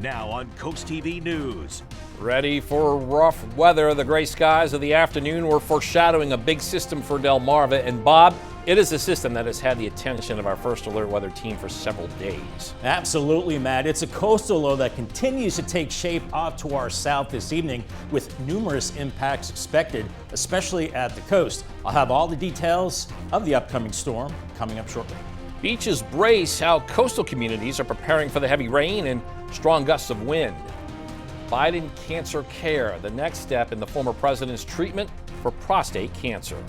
Now on CoastTV News. Ready for rough weather. The gray skies of the afternoon were foreshadowing a big system for Delmarva. And Bob, it is a system that has had the attention of our First Alert Weather team for several days. Absolutely, Matt. It's a coastal low that continues to take shape off to our south this evening with numerous impacts expected, especially at the coast. I'll have all the details of the upcoming storm coming up shortly. Beaches brace how coastal communities are preparing for the heavy rain and strong gusts of wind. Biden cancer care, the next step in the former president's treatment for prostate cancer.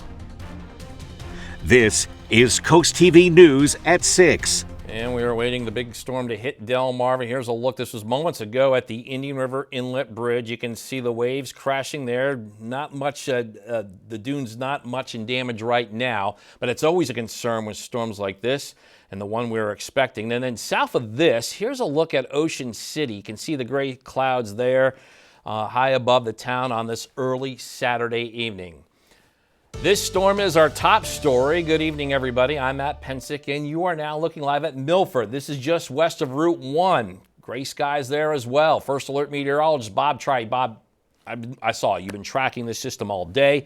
This is CoastTV News at 6. And we are awaiting the big storm to hit Delmarva. Here's a look. This was moments ago at the Indian River Inlet Bridge. You can see the waves crashing there. Not much, the dunes not much in damage right now, but it's always a concern with storms like this and the one we're expecting. And then south of this, here's a look at Ocean City. You can see the gray clouds there high above the town on this early Saturday evening. This storm is our top story. Good evening, everybody. I'm Matt Pensick, and you are now looking live at Milford. This is just west of Route 1. Gray skies there as well. First Alert meteorologist Bob Tri. Bob, I saw you've been tracking this system all day.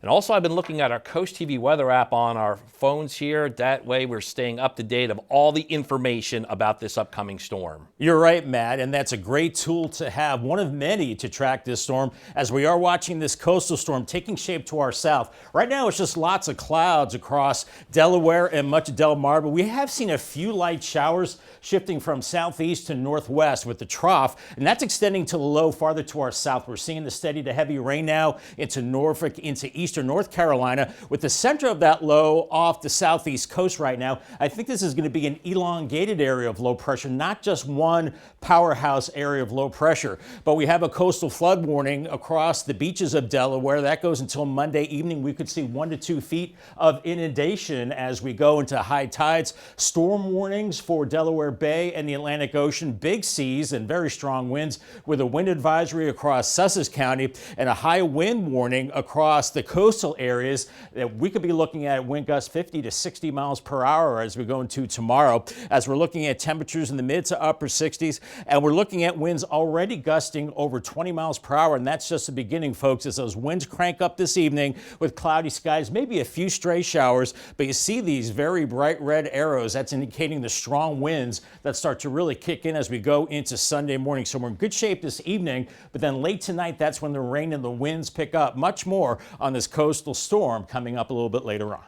And also I've been looking at our Coast TV weather app on our phones here. That way we're staying up to date of all the information about this upcoming storm. You're right, Matt, and that's a great tool to have, one of many to track this storm as we are watching this coastal storm taking shape to our south. Right now it's just lots of clouds across Delaware and much of Delmarva. We have seen a few light showers shifting from southeast to northwest with the trough, and that's extending to the low farther to our south. We're seeing the steady to heavy rain now into Norfolk, into eastern North Carolina, with the center of that low off the southeast coast right now. I think this is going to be an elongated area of low pressure, not just one powerhouse area of low pressure. But we have a coastal flood warning across the beaches of Delaware. That goes until Monday evening. We could see 1 to 2 feet of inundation as we go into high tides. Storm warnings for Delaware Bay and the Atlantic Ocean, big seas and very strong winds, with a wind advisory across Sussex County and a high wind warning across the coastal areas that we could be looking at wind gusts 50 to 60 miles per hour as we go into tomorrow, as we're looking at temperatures in the mid to upper 60s, and we're looking at winds already gusting over 20 miles per hour. And that's just the beginning, folks, as those winds crank up this evening with cloudy skies, maybe a few stray showers, but you see these very bright red arrows. That's indicating the strong winds that start to really kick in as we go into Sunday morning. So we're in good shape this evening, but then late tonight, that's when the rain and the winds pick up. Much more on this coastal storm coming up a little bit later on.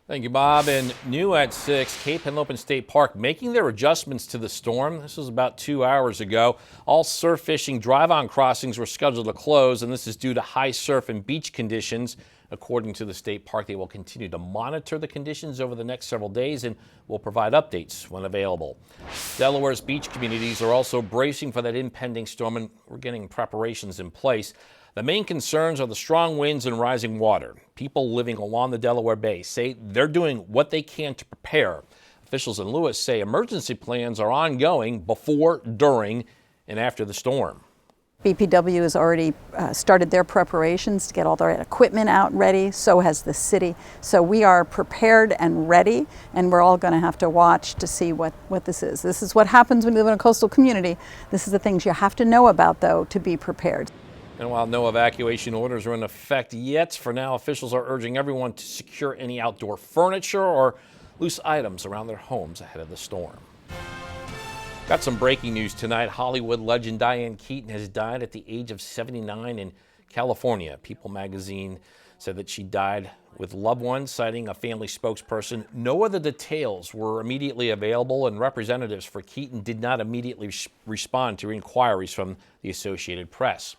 Thank you, Bob. And new at 6, Cape Henlopen State Park making their adjustments to the storm. This was about 2 hours ago. All surf fishing drive-on crossings were scheduled to close, and this is due to high surf and beach conditions. According to the state park, they will continue to monitor the conditions over the next several days and will provide updates when available. Delaware's beach communities are also bracing for that impending storm, and we're getting preparations in place. The main concerns are the strong winds and rising water. People living along the Delaware Bay say they're doing what they can to prepare. Officials in Lewis say emergency plans are ongoing before, during, and after the storm. BPW has already started their preparations to get all their equipment out ready. So has the city. So we are prepared and ready, and we're all going to have to watch to see what this is. This is what happens when you live in a coastal community. This is the things you have to know about, though, to be prepared. And while no evacuation orders are in effect yet, for now, officials are urging everyone to secure any outdoor furniture or loose items around their homes ahead of the storm. Got some breaking news tonight. Hollywood legend Diane Keaton has died at the age of 79 in California. People magazine said that she died with loved ones, citing a family spokesperson. No other details were immediately available, and representatives for Keaton did not immediately respond to inquiries from the Associated Press.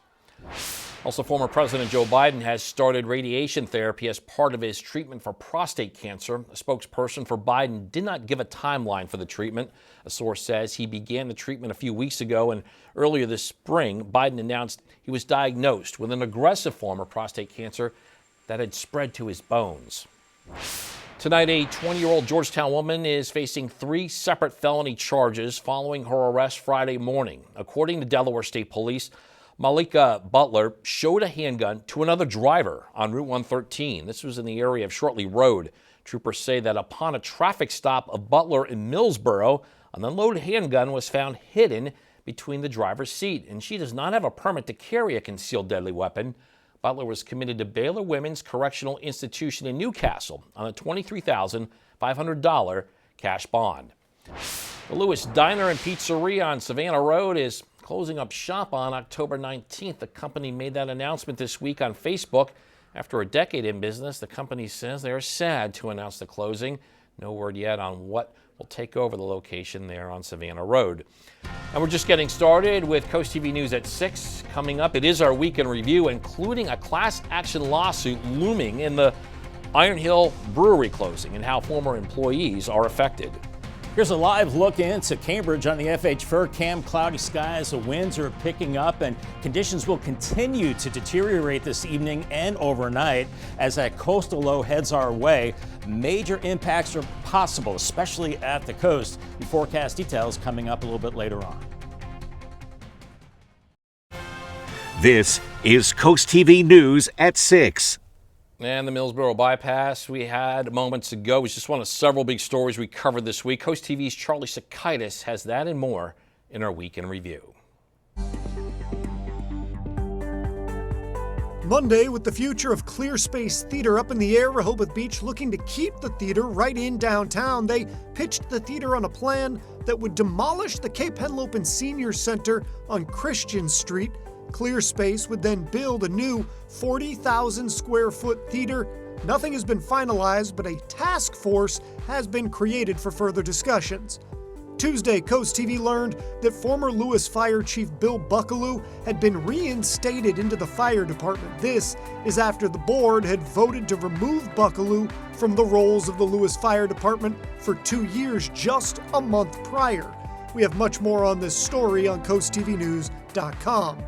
Also, former President Joe Biden has started radiation therapy as part of his treatment for prostate cancer. A spokesperson for Biden did not give a timeline for the treatment. A source says he began the treatment a few weeks ago, and earlier this spring, Biden announced he was diagnosed with an aggressive form of prostate cancer that had spread to his bones. Tonight, a 20-year-old Georgetown woman is facing 3 separate felony charges following her arrest Friday morning. According to Delaware State Police, Malika Butler showed a handgun to another driver on Route 113. This was in the area of Shortley Road. Troopers say that upon a traffic stop of Butler in Millsboro, an unloaded handgun was found hidden between the driver's seat, and she does not have a permit to carry a concealed deadly weapon. Butler was committed to Baylor Women's Correctional Institution in Newcastle on a $23,500 cash bond. The Lewis Diner and Pizzeria on Savannah Road is closing up shop on October 19th. The company made that announcement this week on Facebook. After a decade in business, the company says they are sad to announce the closing. No word yet on what will take over the location there on Savannah Road. And we're just getting started with Coast TV News at 6. Coming up, it is our week in review, including a class action lawsuit looming in the Iron Hill Brewery closing and how former employees are affected. Here's a live look into Cambridge on the FH Fur Cam. Cloudy skies, the winds are picking up, and conditions will continue to deteriorate this evening and overnight as that coastal low heads our way. Major impacts are possible, especially at the coast. We forecast details coming up a little bit later on. This is Coast TV News at 6. And the Millsboro bypass we had moments ago was just one of several big stories we covered this week. Coast TV's Charlie Sakaitis has that and more in our Week in Review. Monday, with the future of Clear Space Theater up in the air, Rehoboth Beach looking to keep the theater right in downtown. They pitched the theater on a plan that would demolish the Cape Henlopen Senior Center on Christian Street. Clear Space would then build a new 40,000 square foot theater. Nothing has been finalized, but a task force has been created for further discussions. Tuesday, Coast TV learned that former Lewis Fire Chief Bill Buckaloo had been reinstated into the fire department. This is after the board had voted to remove Buckaloo from the roles of the Lewis Fire Department for 2 years just a month prior. We have much more on this story on CoastTVNews.com.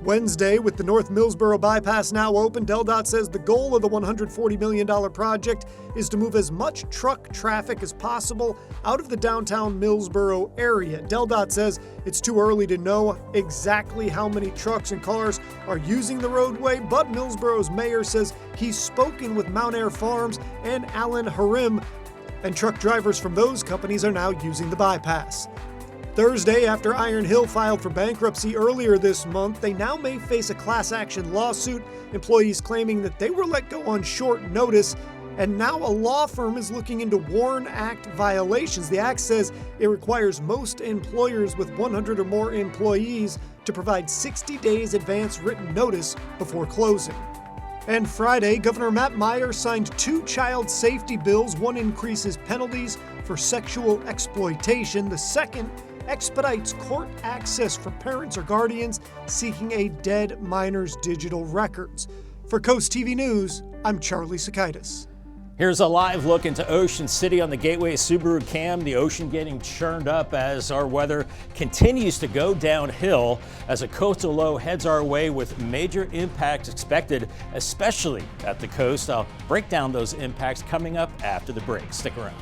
Wednesday, with the North Millsboro bypass now open, DelDOT says the goal of the $140 million project is to move as much truck traffic as possible out of the downtown Millsboro area. DelDOT says it's too early to know exactly how many trucks and cars are using the roadway, but Millsboro's mayor says he's spoken with Mount Air Farms and Alan Harim, and truck drivers from those companies are now using the bypass. Thursday, after Iron Hill filed for bankruptcy earlier this month, they now may face a class action lawsuit, employees claiming that they were let go on short notice, and now a law firm is looking into WARN Act violations. The act says it requires most employers with 100 or more employees to provide 60 days advance written notice before closing. And Friday, Governor Matt Meyer signed 2 child safety bills. One increases penalties for sexual exploitation. The second expedites court access for parents or guardians seeking a dead minor's digital records. For Coast TV News, I'm Charlie Sakaitis. Here's a live look into Ocean City on the Gateway Subaru Cam. The ocean getting churned up as our weather continues to go downhill as a coastal low heads our way with major impacts expected, especially at the coast. I'll break down those impacts coming up after the break. Stick around.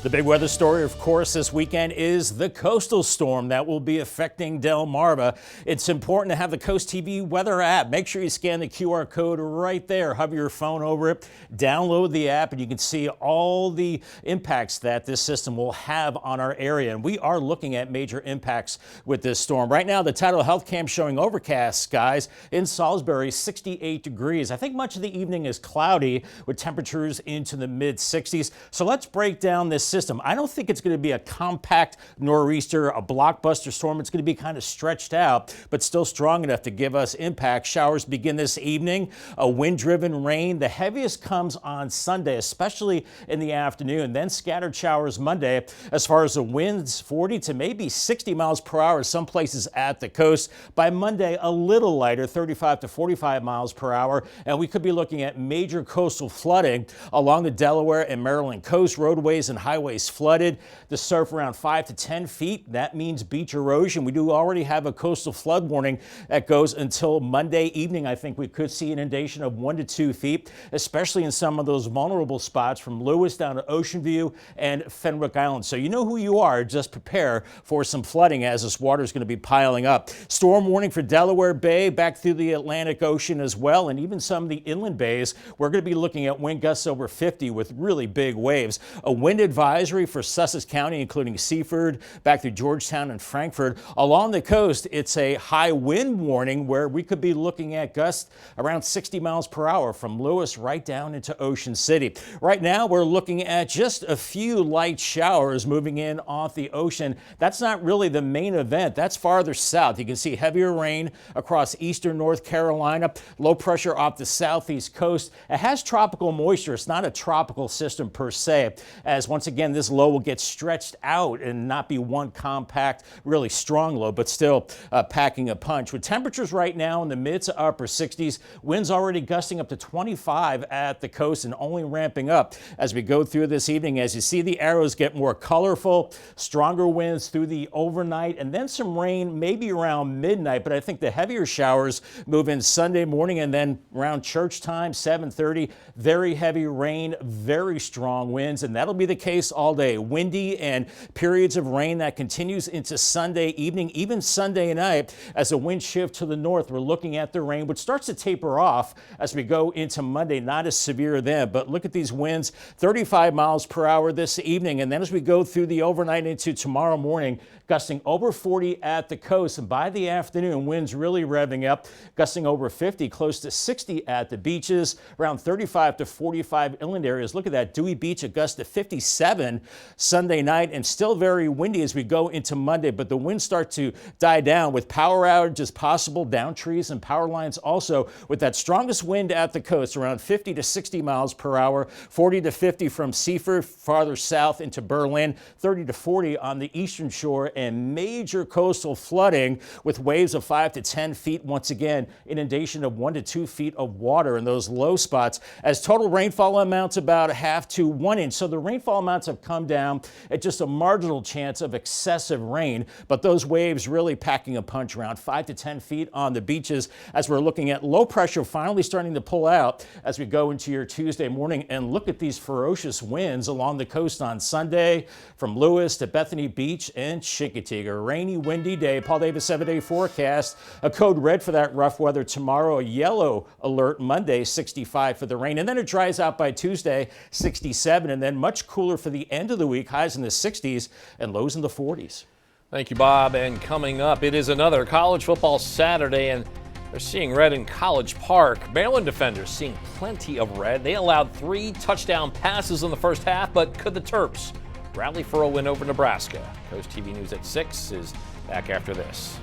The big weather story, of course, this weekend is the coastal storm that will be affecting Delmarva. It's important to have the Coast TV weather app. Make sure you scan the QR code right there. Hover your phone over it, download the app, and you can see all the impacts that this system will have on our area. And we are looking at major impacts with this storm. Right now, the Tidal Health Cam showing overcast skies in Salisbury, 68 degrees. I think much of the evening is cloudy with temperatures into the mid-60s. So let's break down this system. I don't think it's going to be a compact nor'easter, a blockbuster storm. It's going to be kind of stretched out, but still strong enough to give us impact. Showers begin this evening, a wind-driven rain. The heaviest comes on Sunday, especially in the afternoon, then scattered showers Monday. As far as the winds, 40 to maybe 60 miles per hour, some places at the coast. By Monday, a little lighter, 35 to 45 miles per hour, and we could be looking at major coastal flooding along the Delaware and Maryland coast. Roadways and highways flooded. The surf around 5 to 10 feet. That means beach erosion. We do already have a coastal flood warning that goes until Monday evening. I think we could see an inundation of 1 to 2 feet, especially in some of those vulnerable spots from Lewis down to Ocean View and Fenwick Island. So you know who you are. Just prepare for some flooding as this water is going to be piling up. Storm warning for Delaware Bay, back through the Atlantic Ocean as well, and even some of the inland bays. We're going to be looking at wind gusts over 50 with really big waves. A wind advisory advisory for Sussex County, including Seaford, back through Georgetown and Frankfort. Along the coast, it's a high wind warning where we could be looking at gusts around 60 miles per hour from Lewis right down into Ocean City. Right now, we're looking at just a few light showers moving in off the ocean. That's not really the main event. That's farther south. You can see heavier rain across eastern North Carolina, low pressure off the southeast coast. It has tropical moisture. It's not a tropical system per se, as once again, this low will get stretched out and not be one compact, really strong low, but still packing a punch. With temperatures right now in the mid to upper 60s, winds already gusting up to 25 at the coast and only ramping up as we go through this evening. As you see, the arrows get more colorful, stronger winds through the overnight, and then some rain maybe around midnight, but I think the heavier showers move in Sunday morning, and then around church time, 7:30, very heavy rain, very strong winds, and that'll be the case all day. Windy and periods of rain that continues into Sunday evening, even Sunday night. As the wind shift to the north, we're looking at the rain, which starts to taper off as we go into Monday. Not as severe then, but look at these winds, 35 miles per hour this evening, and then as we go through the overnight into tomorrow morning, gusting over 40 at the coast, and by the afternoon, winds really revving up, gusting over 50, close to 60 at the beaches, around 35 to 45 inland areas. Look at that, Dewey Beach, a gust of 57 Sunday night, and still very windy as we go into Monday, but the winds start to die down with power outages possible, down trees and power lines also, with that strongest wind at the coast, around 50 to 60 miles per hour, 40 to 50 from Seaford, farther south into Berlin, 30 to 40 on the eastern shore, and major coastal flooding with waves of 5 to 10 feet. Once again, inundation of 1 to 2 feet of water in those low spots, as total rainfall amounts about 1/2 to 1 inch. So the rainfall amounts have come down at just a marginal chance of excessive rain, but those waves really packing a punch, around 5 to 10 feet on the beaches, as we're looking at low pressure finally starting to pull out as we go into your Tuesday morning. And look at these ferocious winds along the coast on Sunday from Lewis to Bethany Beach and Chincoteague. A rainy, windy day. Paul Davis 7-day forecast. A code red for that rough weather tomorrow. A yellow alert Monday, 65 for the rain. And then it dries out by Tuesday, 67. And then much cooler for the end of the week. Highs in the 60s and lows in the 40s. Thank you, Bob. And coming up, it is another college football Saturday, and they're seeing red in College Park. Maryland defenders seeing plenty of red. They allowed 3 touchdown passes in the first half, but could the Terps rally for a win over Nebraska? Coast TV News at 6 is back after this.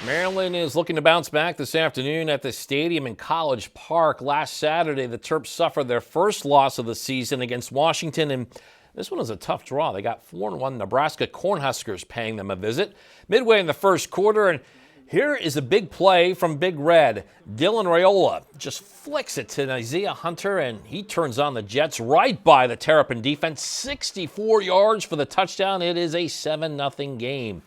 Maryland is looking to bounce back this afternoon at the stadium in College Park. Last Saturday, the Terps suffered their first loss of the season against Washington, and this one was a tough draw. They got 4-1 Nebraska Cornhuskers paying them a visit midway in the first quarter, and here is a big play from Big Red. Dylan Raiola just flicks it to Isaiah Hunter, and he turns on the Jets right by the Terrapin defense. 64 yards for the touchdown. It is a 7-0 game.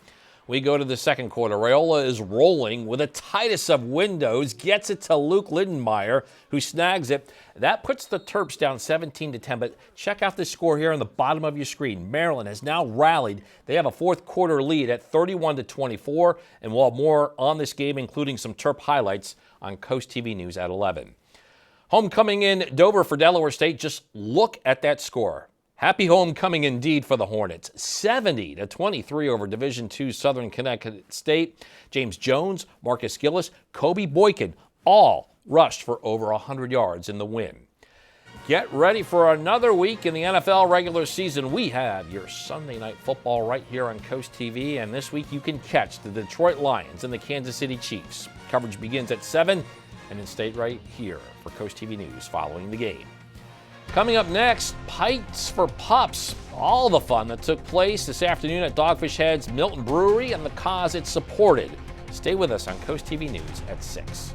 We go to the second quarter. Raiola is rolling with the tightest of windows, gets it to Luke Lindenmeyer, who snags it. That puts the Terps down 17-10, but check out the score here on the bottom of your screen. Maryland has now rallied. They have a fourth quarter lead at 31-24, and we'll have more on this game, including some Terp highlights on Coast TV News at 11. Homecoming in Dover for Delaware State. Just look at that score. Happy homecoming indeed for the Hornets. 70-23 over Division II Southern Connecticut State. James Jones, Marcus Gillis, Kobe Boykin all rushed for over 100 yards in the win. Get ready for another week in the NFL regular season. We have your Sunday night football right here on Coast TV, and this week you can catch the Detroit Lions and the Kansas City Chiefs. Coverage begins at 7, and then stay right here for Coast TV News following the game. Coming up next, Pints for Pups. All the fun that took place this afternoon at Dogfish Head's Milton Brewery and the cause it supported. Stay with us on Coast TV News at 6.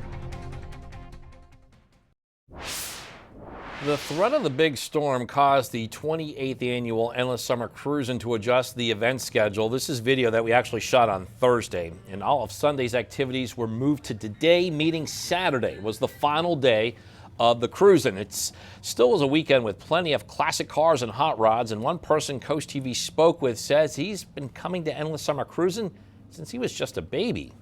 The threat of the big storm caused the 28th annual Endless Summer Cruising to adjust the event schedule. This is video that we actually shot on Thursday, and all of Sunday's activities were moved to today, meaning Saturday was the final day of the cruising. It still was a weekend with plenty of classic cars and hot rods, and one person Coast TV spoke with says he's been coming to Endless Summer Cruising since he was just a baby.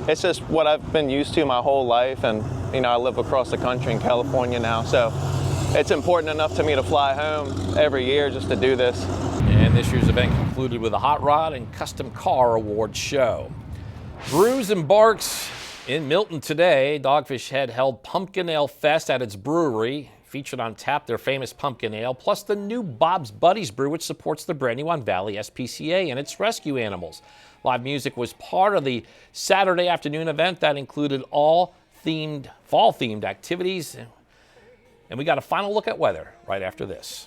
It's just what I've been used to my whole life, and I live across the country in California now, so it's important enough to me to fly home every year just to do this. And this year's event concluded with a Hot Rod and Custom Car Award show. Brews and Barks in Milton today. Dogfish Head held Pumpkin Ale Fest at its brewery. Featured on tap their famous pumpkin ale, plus the new Bob's Buddies brew, which supports the Brandywine Valley SPCA and its rescue animals. Live music was part of the Saturday afternoon event that included all fall-themed activities. And we got a final look at weather right after this.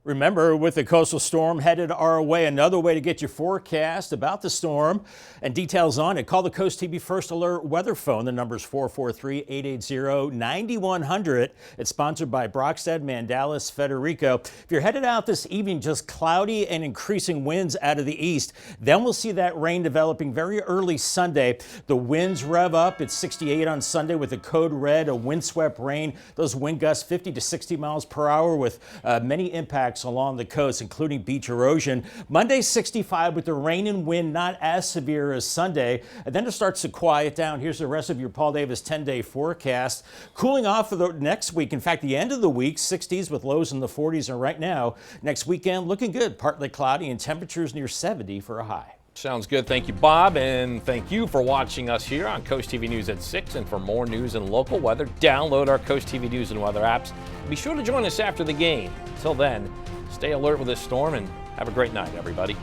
Remember, with the coastal storm headed our way, another way to get your forecast about the storm and details on it, call the Coast TV First Alert weather phone. The number is 443-880-9100. It's sponsored by Brockstead, Mandalis, Federico. If you're headed out this evening, just cloudy and increasing winds out of the east. Then we'll see that rain developing very early Sunday. The winds rev up. It's 68 on Sunday with a code red, a windswept rain. Those wind gusts 50 to 60 miles per hour with many impacts along the coast, including beach erosion. Monday, 65 with the rain and wind not as severe as Sunday. And then it starts to quiet down. Here's the rest of your Paul Davis 10-day forecast. Cooling off for the next week. In fact, the end of the week, 60s with lows in the 40s. And right now, next weekend looking good. Partly cloudy and temperatures near 70 for a high. Sounds good. Thank you, Bob. And thank you for watching us here on Coast TV News at 6. And for more news and local weather, download our Coast TV News and weather apps. Be sure to join us after the game. Until then, stay alert with this storm and have a great night, everybody.